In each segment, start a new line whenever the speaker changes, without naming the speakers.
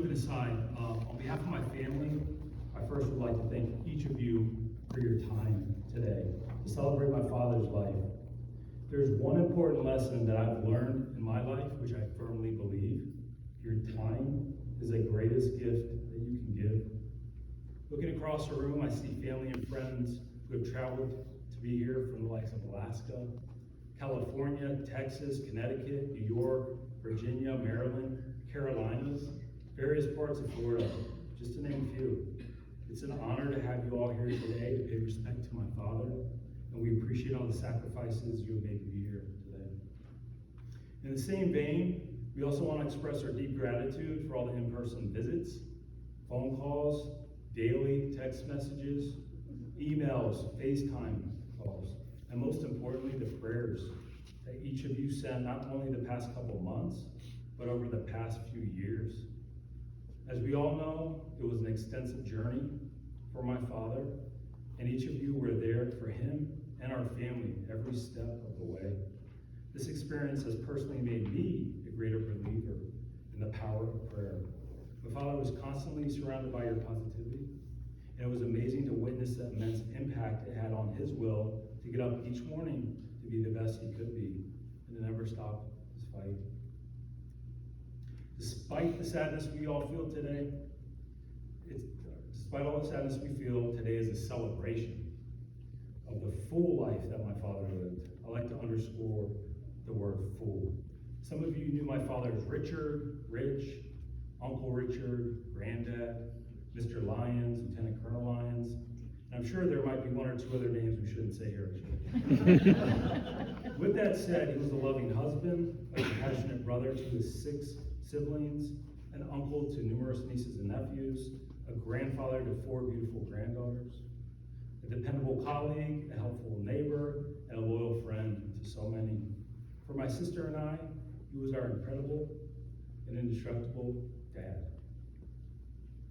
quick aside, on behalf of my family, I first would like to thank each of you for your time today to celebrate my father's life. There's one important lesson that I've learned in my life, which I firmly believe. Your time is the greatest gift that you can give. Looking across the room, I see family and friends who have traveled to be here from the likes of Alaska, California, Texas, Connecticut, New York, Virginia, Maryland, Carolinas, various parts of Florida, just to name a few. It's an honor to have you all here today to pay respect to my father, and we appreciate all the sacrifices you have made to be here today. In the same vein, we also want to express our deep gratitude for all the in-person visits, phone calls, daily text messages, emails, FaceTime calls, and most importantly, the prayers that each of you sent not only the past couple months, but over the past few years. As we all know, it was an extensive journey for my father, and each of you were there for him and our family every step of the way. This experience has personally made me a greater believer in the power of prayer. My father was constantly surrounded by your positivity, and it was amazing to witness the immense impact it had on his will to get up each morning to be the best he could be and to never stop his fight. Despite the sadness we all feel today, despite all the sadness we feel, today is a celebration of the full life that my father lived. I like to underscore the word full. Some of you knew my father as Richard, Rich, Uncle Richard, Granddad, Mr. Lyons, Lieutenant Colonel Lyons, and I'm sure there might be one or two other names we shouldn't say here. With that said, he was a loving husband, a compassionate brother to his 6 siblings, an uncle to numerous nieces and nephews, a grandfather to 4 beautiful granddaughters, a dependable colleague, a helpful neighbor, and a loyal friend to so many. For my sister and I, he was our incredible and indestructible dad.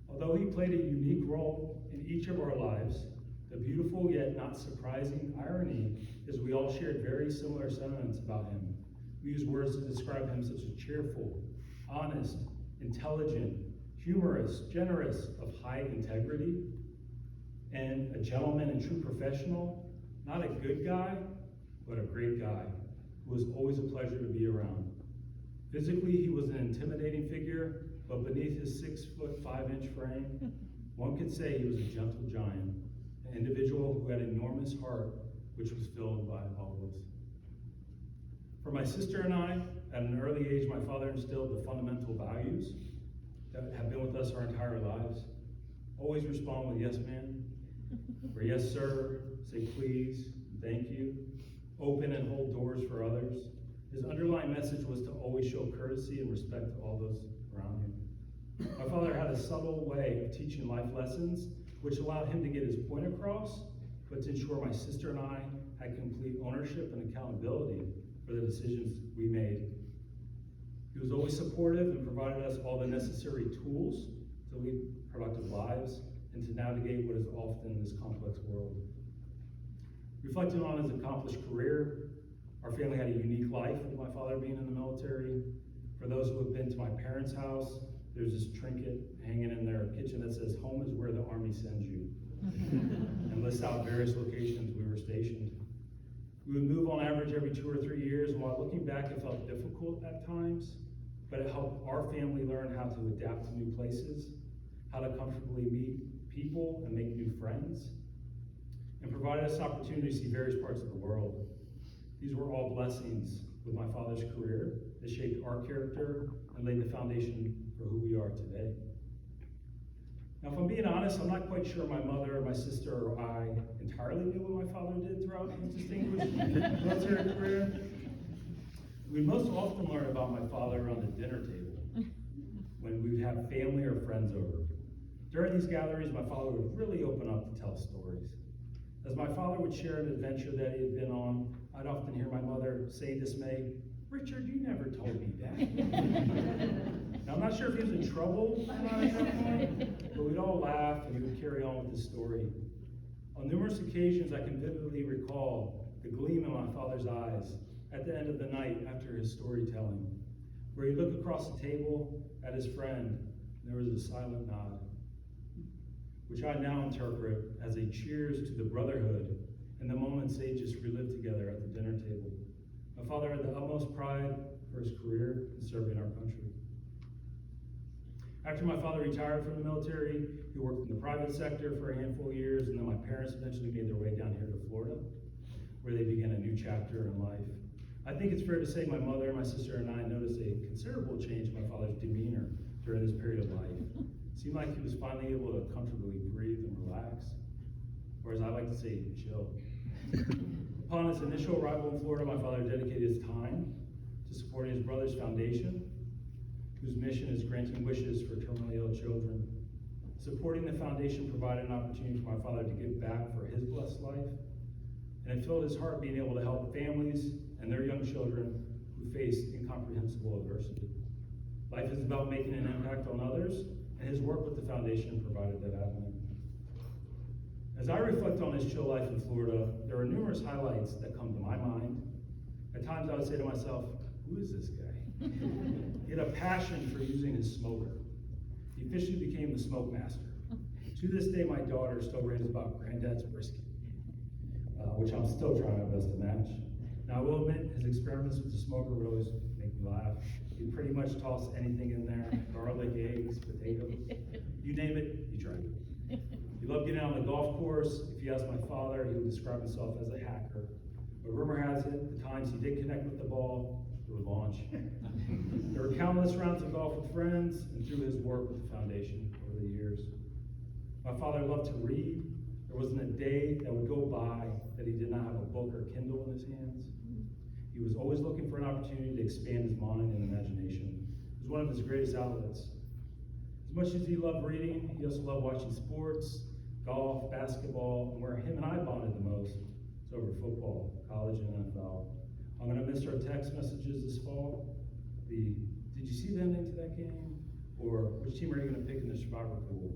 Although he played a unique role in each of our lives, the beautiful yet not surprising irony is we all shared very similar sentiments about him. We use words to describe him such as cheerful, honest, intelligent, humorous, generous, of high integrity, and a gentleman and true professional, not a good guy, but a great guy, who was always a pleasure to be around. Physically, he was an intimidating figure, but beneath his 6'5" frame, one could say he was a gentle giant, an individual who had an enormous heart, which was filled by olives. For my sister and I, at an early age, my father instilled the fundamental values that have been with us our entire lives. Always respond with yes, ma'am, or yes, sir, say please, thank you, open and hold doors for others. His underlying message was to always show courtesy and respect to all those around him. My father had a subtle way of teaching life lessons, which allowed him to get his point across, but to ensure my sister and I had complete ownership and accountability for the decisions we made. He was always supportive and provided us all the necessary tools to lead productive lives and to navigate what is often this complex world. Reflecting on his accomplished career, our family had a unique life with my father being in the military. For those who have been to my parents' house, there's this trinket hanging in their kitchen that says, "Home is where the Army sends you," and lists out various locations we were stationed. We would move on average every 2 or 3 years, and while looking back, it felt difficult at times, but it helped our family learn how to adapt to new places, how to comfortably meet people and make new friends, and provided us opportunity to see various parts of the world. These were all blessings with my father's career that shaped our character and laid the foundation for who we are today. Now, if I'm being honest, I'm not quite sure my mother, my sister, or I entirely knew what my father did throughout his distinguished military career. We most often learn about my father around the dinner table, when we would have family or friends over. During these gatherings, my father would really open up to tell stories. As my father would share an adventure that he had been on, I'd often hear my mother say dismayed, "Richard, you never told me that." Now, I'm not sure if he was in trouble or not at that point, but we'd all laugh and he would carry on with the story. On numerous occasions, I can vividly recall the gleam in my father's eyes at the end of the night after his storytelling, where he'd look across the table at his friend, There was a silent nod, which I now interpret as a cheers to the brotherhood and the moments they just relived together at the dinner table. My father had the utmost pride for his career in serving our country. After my father retired from the military, he worked in the private sector for a handful of years, and then my parents eventually made their way down here to Florida, where they began a new chapter in life. I think it's fair to say my mother, my sister, and I noticed a considerable change in my father's demeanor during this period of life. It seemed like he was finally able to comfortably breathe and relax, or as I like to say, chill. Upon his initial arrival in Florida, my father dedicated his time to supporting his brother's foundation, whose mission is granting wishes for terminally ill children. Supporting the foundation provided an opportunity for my father to give back for his blessed life, and it filled his heart being able to help families and their young children who face incomprehensible adversity. Life is about making an impact on others, and his work with the foundation provided that avenue. As I reflect on his chill life in Florida, there are numerous highlights that come to my mind. At times I would say to myself, who is this guy? He had a passion for using his smoker. He officially became the smoke master. To this day, my daughter still raves about Granddad's brisket, which I'm still trying my best to match. Now, I will admit, his experiments with the smoker would always make me laugh. He'd pretty much toss anything in there, garlic, eggs, potatoes, you name it, he tried it. He loved getting out on the golf course. If you ask my father, he would describe himself as a hacker. But rumor has it, the times he did connect with the ball, it would launch. There were countless rounds of golf with friends and through his work with the foundation over the years. My father loved to read. There wasn't a day that would go by that he did not have a book or Kindle in his hands. He was always looking for an opportunity to expand his mind and imagination. It was one of his greatest outlets. As much as he loved reading, he also loved watching sports, golf, basketball, and where him and I bonded the most was over football, college, and NFL. I'm going to miss our text messages this fall. Did you see the ending to that game? Or which team are you going to pick in the survivor pool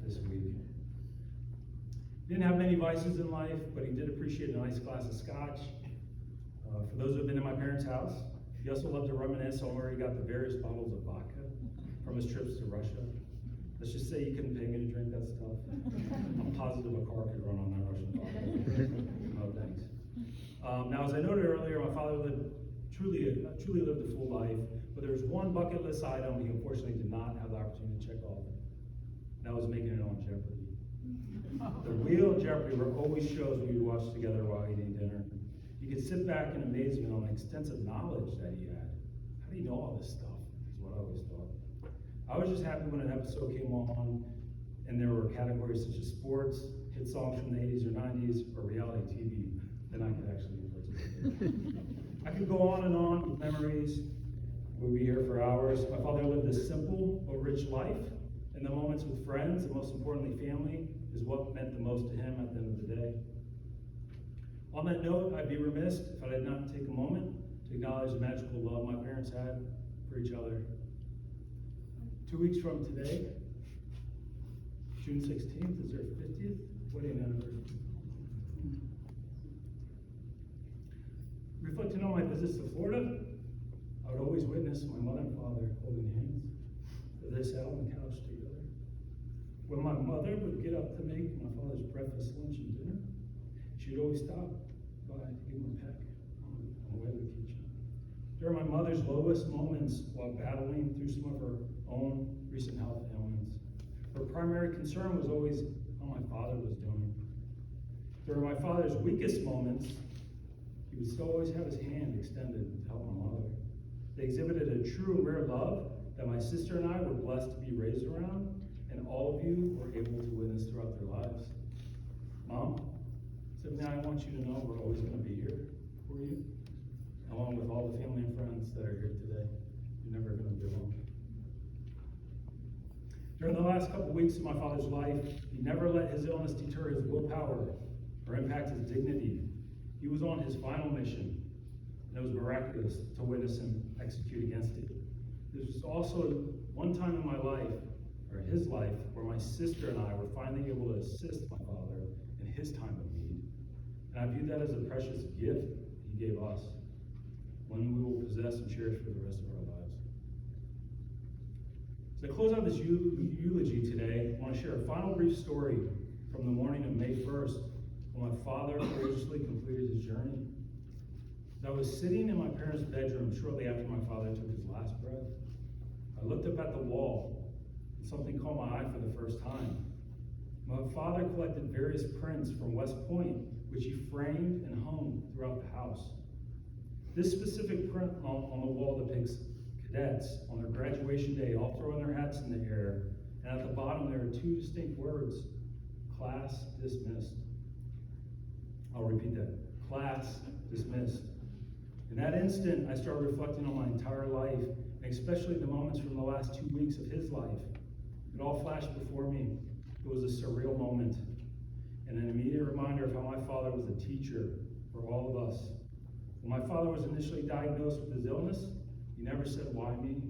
this week? He didn't have many vices in life, but he did appreciate a nice glass of scotch. For those who have been in my parents' house, he also loved to reminisce on where he got the various bottles of vodka from his trips to Russia. Let's just say you couldn't pay me to drink that stuff. I'm positive a car could run on that Russian vodka. No thanks. Now, as I noted earlier, my father truly lived a full life, but there was one bucket list item he unfortunately did not have the opportunity to check off. And that was making it on Jeopardy. The Wheel of Jeopardy were always shows we would watch together while eating dinner. You could sit back in amazement on the extensive knowledge that he had. How do you know all this stuff? Is what I always thought. I was just happy when an episode came on and there were categories such as sports, hit songs from the 80s or 90s, or reality TV. Then I could actually participate. I could go on and on with memories. We'd be here for hours. My father lived a simple but rich life, and the moments with friends, and most importantly family, is what meant the most to him at the end of the day. On that note, I'd be remiss if I did not take a moment to acknowledge the magical love my parents had for each other. 2 weeks from today, June 16th, is their 50th wedding anniversary. Reflecting on my visits to Florida, I would always witness my mother and father holding hands as they sat on the couch together. When my mother would get up to make my father's breakfast, lunch, and dinner, she would always stop by to give him a peck on the way to the kitchen. During my mother's lowest moments while battling through some of her own recent health ailments, her primary concern was always how my father was doing. During my father's weakest moments, he would still always have his hand extended to help my mother. They exhibited a true and rare love that my sister and I were blessed to be raised around, and all of you were able to witness throughout their lives. Mom, Tiffany, I want you to know we're always going to be here for you, along with all the family and friends that are here today. You're never going to be alone. During the last couple of weeks of my father's life, he never let his illness deter his willpower or impact his dignity. He was on his final mission, and it was miraculous to witness him execute against it. This was also one time in my life, or his life, where my sister and I were finally able to assist my father in his time of need. And I view that as a precious gift he gave us, one we will possess and cherish for the rest of our lives. To close out this eulogy today, I want to share a final brief story from the morning of May 1st, when my father courageously completed his journey. As I was sitting in my parents' bedroom shortly after my father took his last breath, I looked up at the wall, and something caught my eye for the first time. My father collected various prints from West Point, which he framed and hung throughout the house. This specific print on the wall depicts cadets on their graduation day all throwing their hats in the air, and at the bottom there are two distinct words: class dismissed. I'll repeat that: class dismissed. In that instant, I started reflecting on my entire life, and especially the moments from the last 2 weeks of his life. It all flashed before me. It was a surreal moment, and an immediate reminder of how my father was a teacher for all of us. When my father was initially diagnosed with his illness, he never said, "Why me?"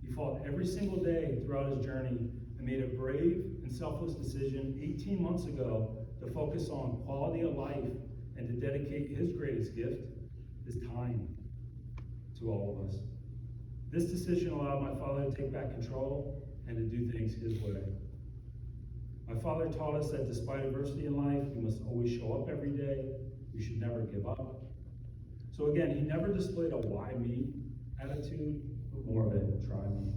He fought every single day throughout his journey and made a brave and selfless decision 18 months ago to focus on quality of life and to dedicate his greatest gift, his time, to all of us. This decision allowed my father to take back control and to do things his way. My father taught us that despite adversity in life, we must always show up every day. We should never give up. So again, he never displayed a "why me" attitude, but more of a "try me."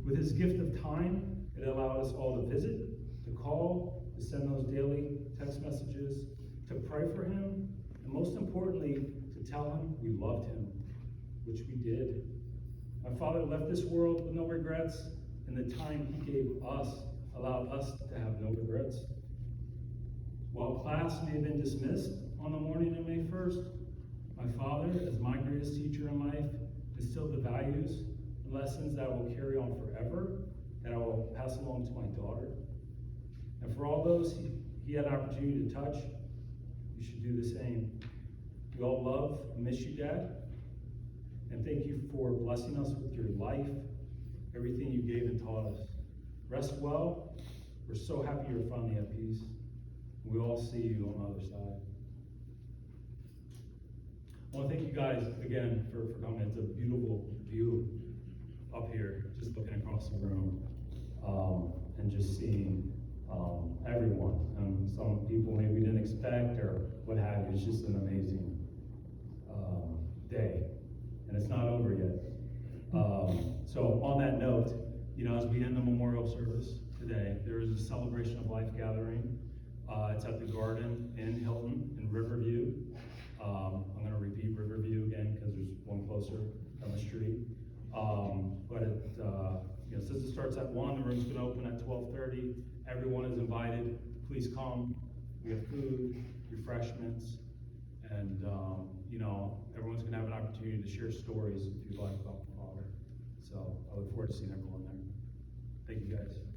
With his gift of time, it allowed us all to visit, to call, to send those daily text messages, to pray for him, and most importantly, to tell him we loved him, which we did. My father left this world with no regrets, and the time he gave us allowed us to have no regrets. While class may have been dismissed on the morning of May 1st, my father, as my greatest teacher in life, instilled the values and lessons that I will carry on forever, that I will pass along to my daughter. And for all those he had an opportunity to touch, you should do the same. We all love and miss you, Dad. And thank you for blessing us with your life, everything you gave and taught us. Rest well. We're so happy you're finally at peace. We'll all see you on the other side. I want to thank you guys again for coming. It's a beautiful view up here, just looking across the room, and just seeing everyone. Some people maybe we didn't expect or what have you. It's just an amazing day, and it's not over yet. So on that note, as we end the memorial service today, there is a celebration of life gathering. It's at the Garden in Hilton in Riverview. I'm going to repeat Riverview again because there's one closer down the street. But since it starts at 1, the room's going to open at 12:30. Everyone is invited. Please come. We have food, refreshments, and everyone's going to have an opportunity to share stories if you'd like about the Father. So I look forward to seeing everyone there. Thank you, guys.